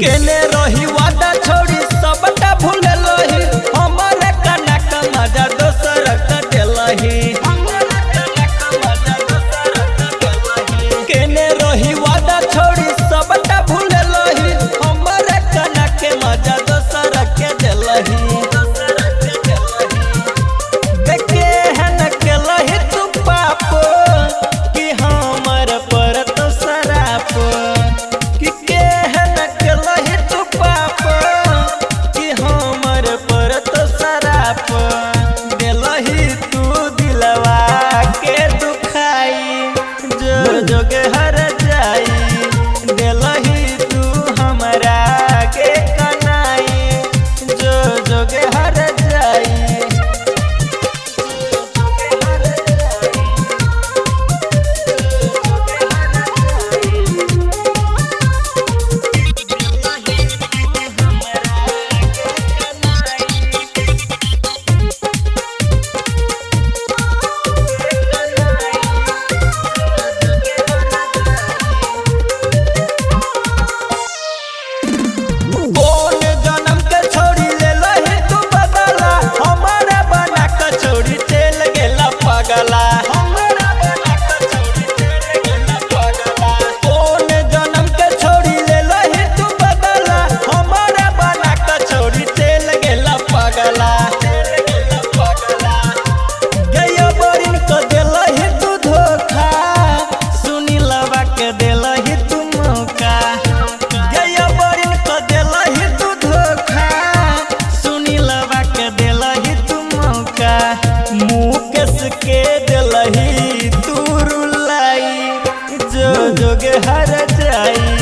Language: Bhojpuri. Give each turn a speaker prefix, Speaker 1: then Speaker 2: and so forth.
Speaker 1: केने रही वादा छोड़ी सबटा भूल लही हमारे कनक मजा दोसर का देलही केने रही वादा छोड़ी सबटा भूल लही हमारे कनक मजा दोसर के देलही देखे है न केलही तू पाप कि हमर पर तो सराप कि के है न केलही तू पाप कि हमर पर तो सराप देलही तू दिलवा के दुखाई जो जोगे हर जाई देलही तू हमरा के कनाई जो जोगे हर जाई। कौन जन्म के छोड़ी ले लही तू बदला हमारा बना के छोड़ी चल गेला पगला कौन जन्म के छोड़ी ले लही तू बदला हमारा बना के छोड़ी चल गेला पगला गया बरिन को देलही तू धोखा सुनी लवा के देलही तू मौका गया बरिन को देलही तू धोखा सुनी लवा के देलही तू मौका मुकेश के देलही तू रुलाई जो जोगे हर जाई।